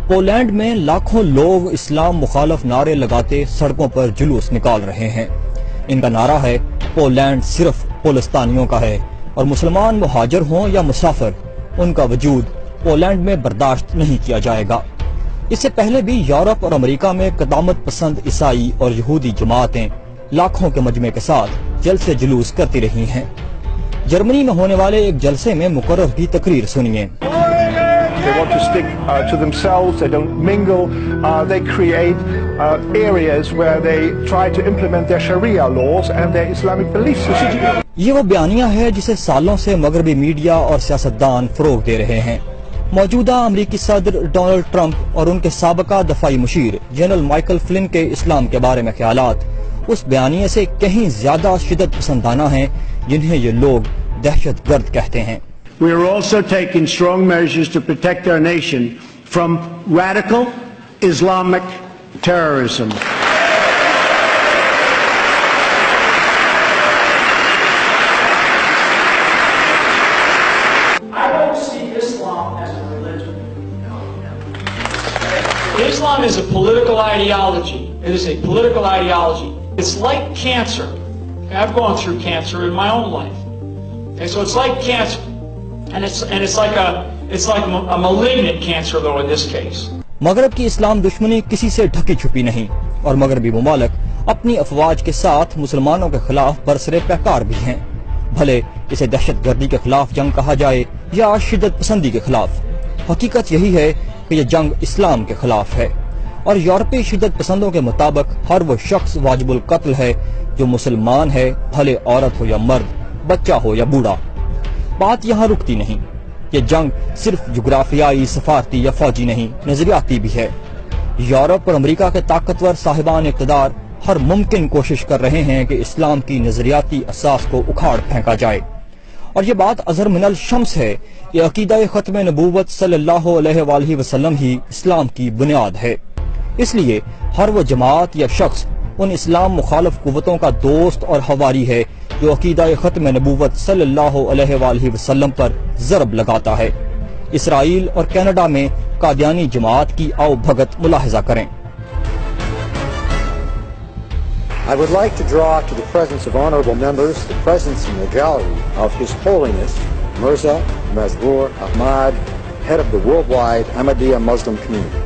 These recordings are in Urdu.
پولینڈ میں لاکھوں لوگ اسلام مخالف نعرے لگاتے سڑکوں پر جلوس نکال رہے ہیں۔ ان کا نعرہ ہے پولینڈ صرف پولستانیوں کا ہے اور مسلمان مہاجر ہوں یا مسافر ان کا وجود پولینڈ میں برداشت نہیں کیا جائے گا۔ اس سے پہلے بھی یورپ اور امریکہ میں قدامت پسند عیسائی اور یہودی جماعتیں لاکھوں کے مجمع کے ساتھ جلسے جلوس کرتی رہی ہیں۔ جرمنی میں ہونے والے ایک جلسے میں مقرر کی تقریر سنیے۔ They want to stick to themselves, they don't mingle, they create areas where they try to implement their Sharia laws and their Islamic beliefs. یہ وہ بیانیہ ہے جسے سالوں سے مغربی میڈیا اور سیاستدان فروغ دے رہے ہیں۔ موجودہ امریکی صدر ڈونلڈ ٹرمپ اور ان کے سابقہ دفاعی مشیر جنرل مائیکل فلن کے اسلام کے بارے میں خیالات اس بیانیے سے کہیں زیادہ شدت پسندانہ ہیں جنہیں یہ لوگ دہشت گرد کہتے ہیں۔ We are also taking strong measures to protect our nation from radical Islamic terrorism. I don't see Islam as a religion. Islam is a political ideology. It is a political ideology. It's like cancer. I've gone through cancer in my own life. Okay, so it's like cancer. And it's like a malignant cancer though in this case. مغرب کی اسلام دشمنی کسی سے ڈھکی چھپی نہیں اور مغربی ممالک اپنی افواج کے ساتھ مسلمانوں کے خلاف برسر پیکار بھی ہیں، بھلے اسے دہشت گردی کے خلاف جنگ کہا جائے یا شدت پسندی کے خلاف۔ حقیقت یہی ہے کہ یہ جنگ اسلام کے خلاف ہے اور یورپی شدت پسندوں کے مطابق ہر وہ شخص واجب القتل ہے جو مسلمان ہے، بھلے عورت ہو یا مرد، بچہ ہو یا بوڑھا۔ بات یہاں رکتی نہیں، یہ جنگ صرف جغرافیائی، سفارتی یا فوجی نہیں، نظریاتی بھی ہے۔ یورپ اور امریکہ کے طاقتور صاحبان اقتدار ہر ممکن کوشش کر رہے ہیں کہ اسلام کی نظریاتی اساس کو اکھاڑ پھینکا جائے، اور یہ بات ازہر من الشمس ہے کہ عقیدہ ختم نبوت صلی اللہ علیہ وآلہ وسلم ہی اسلام کی بنیاد ہے۔ اس لیے ہر وہ جماعت یا شخص ان اسلام مخالف قوتوں کا دوست اور حواری ہے جو عقیدہ ختم نبوت صلی اللہ علیہ وآلہ وسلم پر ضرب لگاتا ہے۔ اسرائیل اور کینیڈا میں قادیانی جماعت کی آؤ بھگت ملاحظہ کریں۔ I would like to draw to the presence of honorable members the presence in the gallery of His Holiness Mirza Masroor Ahmad, head of the worldwide Ahmadiyya Muslim community.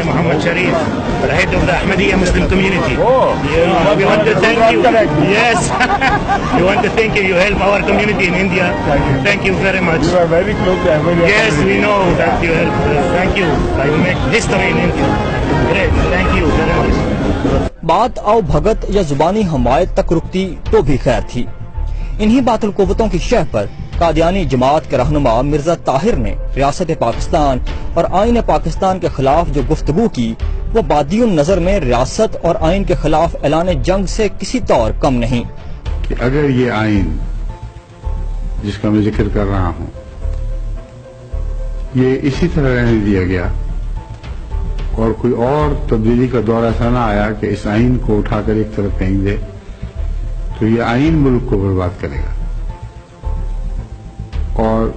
Muhammad Sharif, the head of the Ahmadiyya Muslim community. We want to thank you. Yes, we want to thank you. You help our community in India. Thank you very much. You are very close to Ahmadiyya. Yes, we know that you help. Thank you. You make history in India. Great. Thank you very much. بات آؤ بھگت یا زبانی حمایت تک رکتی تو بھی خیر تھی۔ انہی باطل قوتوں کی شہ پر قادیانی جماعت کے رہنما مرزا طاہر نے ریاست پاکستان اور آئین پاکستان کے خلاف جو گفتگو کی وہ بادی النظر میں ریاست اور آئین کے خلاف اعلان جنگ سے کسی طور کم نہیں۔ کہ اگر یہ آئین جس کا میں ذکر کر رہا ہوں یہ اسی طرح رہنے دیا گیا اور کوئی اور تبدیلی کا دور ایسا نہ آیا کہ اس آئین کو اٹھا کر ایک طرف پھینک دے تو یہ آئین ملک کو برباد کرے گا، اور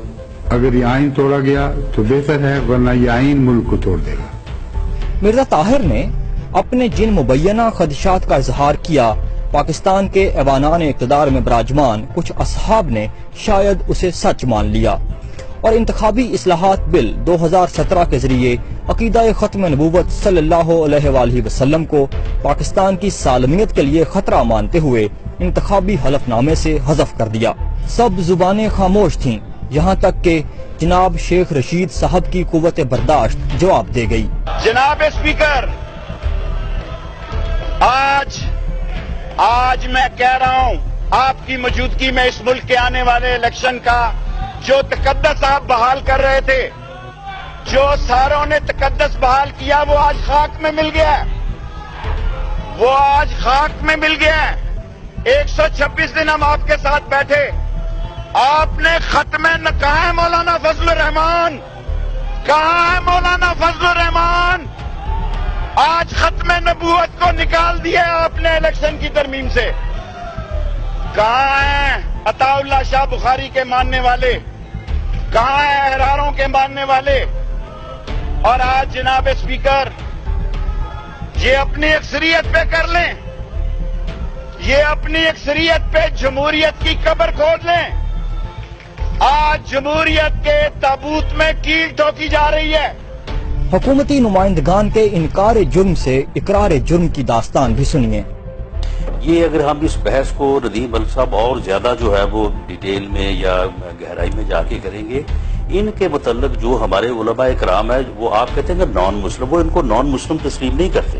اگر یہ آئین توڑا گیا تو بہتر ہے، ورنہ یہ آئین ملک کو توڑ دے گا۔ مرزا طاہر نے اپنے جن مبینہ خدشات کا اظہار کیا، پاکستان کے ایوانان اقتدار میں براجمان کچھ اصحاب نے شاید اسے سچ مان لیا اور انتخابی اصلاحات بل 2017 کے ذریعے عقیدہ ختم نبوت صلی اللہ علیہ وآلہ وسلم کو پاکستان کی سالمیت کے لیے خطرہ مانتے ہوئے انتخابی حلف نامے سے حذف کر دیا۔ سب زبانیں خاموش تھیں یہاں تک کہ جناب شیخ رشید صاحب کی قوت برداشت جواب دے گئی۔ جناب اسپیکر، آج میں کہہ رہا ہوں آپ کی موجودگی میں اس ملک کے آنے والے الیکشن کا جو تقدس آپ بحال کر رہے تھے، جو ساروں نے تقدس بحال کیا، وہ آج خاک میں مل گیا ہے، وہ آج خاک میں مل گیا ہے۔ 126 دن ہم آپ کے ساتھ بیٹھے، آپ نے ختم کہاں ہے مولانا فضل الرحمان؟ کہاں ہے مولانا فضل الرحمان؟ آج آج ختم نبوت کو نکال دیا آپ نے الیکشن کی ترمیم سے. کہاں ہیں عطا اللہ شاہ بخاری کے ماننے والے؟ کہاں ہیں احراروں کے ماننے والے؟ اور آج جناب اسپیکر یہ اپنی اکثریت پہ کر لیں، یہ اپنی اکثریت پہ جمہوریت کی قبر کھود لیں. آج جمہوریت کے تابوت میں کیل ٹھوکی جا رہی ہے. حکومتی نمائندگان کے انکار جرم سے اقرار جرم کی داستان بھی سنیے. یہ اگر ہم اس بحث کو ندیم ملک صاحب اور زیادہ جو ہے وہ ڈیٹیل میں یا گہرائی میں جا کے کریں گے، ان کے متعلق جو ہمارے علماء اکرام ہے وہ آپ کہتے ہیں کہ نان مسلم، وہ ان کو نان مسلم تسلیم نہیں کرتے.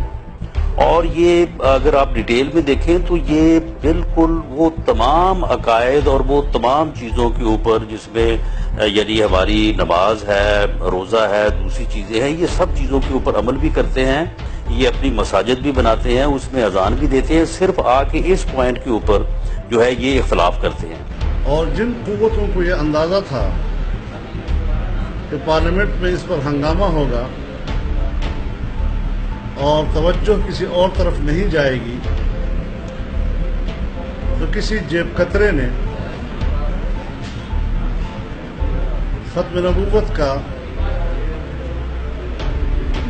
اور یہ اگر آپ ڈیٹیل میں دیکھیں تو یہ بالکل وہ تمام عقائد اور وہ تمام چیزوں کے اوپر جس میں یعنی ہماری نماز ہے، روزہ ہے، دوسری چیزیں ہیں، یہ سب چیزوں کے اوپر عمل بھی کرتے ہیں. یہ اپنی مساجد بھی بناتے ہیں، اس میں اذان بھی دیتے ہیں، صرف آ کے اس پوائنٹ کے اوپر جو ہے یہ اختلاف کرتے ہیں. اور جن قوتوں کو یہ اندازہ تھا کہ پارلیمنٹ میں اس پر ہنگامہ ہوگا اور توجہ کسی اور طرف نہیں جائے گی، تو کسی جیب کترے نے ختم نبوت کا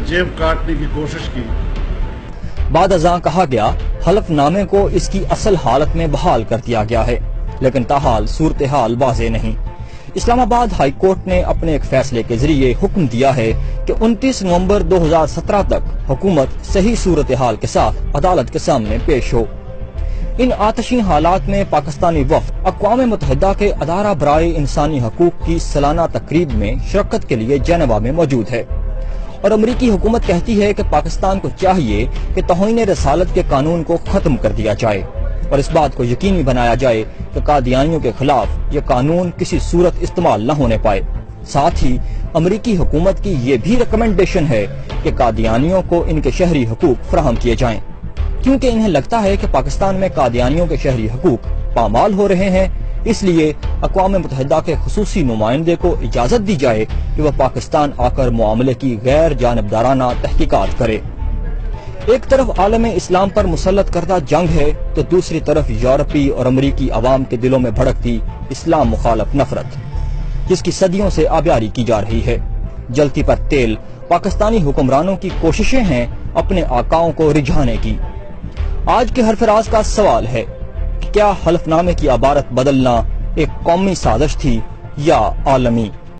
جیب کاٹنے کی کوشش کی. بعد ازاں کہا گیا حلف نامے کو اس کی اصل حالت میں بحال کر دیا گیا ہے، لیکن تاحال صورتحال واضح نہیں. اسلام آباد ہائی کورٹ نے اپنے ایک فیصلے کے ذریعے حکم دیا ہے کہ 29 نومبر 2017 تک حکومت صحیح صورتحال کے ساتھ عدالت کے سامنے پیش ہو. ان آتشی حالات میں پاکستانی وفد اقوام متحدہ کے ادارہ برائے انسانی حقوق کی سالانہ تقریب میں شرکت کے لیے جنیوا میں موجود ہے، اور امریکی حکومت کہتی ہے کہ پاکستان کو چاہیے کہ توہین رسالت کے قانون کو ختم کر دیا جائے اور اس بات کو یقینی بنایا جائے کہ قادیانیوں کے خلاف یہ قانون کسی صورت استعمال نہ ہونے پائے. ساتھ ہی امریکی حکومت کی یہ بھی ریکمنڈیشن ہے کہ قادیانیوں کو ان کے شہری حقوق فراہم کیے جائیں، کیونکہ انہیں لگتا ہے کہ پاکستان میں قادیانیوں کے شہری حقوق پامال ہو رہے ہیں. اس لیے اقوام متحدہ کے خصوصی نمائندے کو اجازت دی جائے کہ وہ پاکستان آ کر معاملے کی غیر جانبدارانہ تحقیقات کرے. ایک طرف عالم اسلام پر مسلط کردہ جنگ ہے تو دوسری طرف یورپی اور امریکی عوام کے دلوں میں بھڑکتی اسلام مخالف نفرت، جس کی صدیوں سے آبیاری کی جا رہی ہے. جلتی پر تیل پاکستانی حکمرانوں کی کوششیں ہیں اپنے آقاؤں کو رجھانے کی. آج کے حرف راز کا سوال ہے کہ کیا حلف نامے کی عبارت بدلنا ایک قومی سازش تھی یا عالمی؟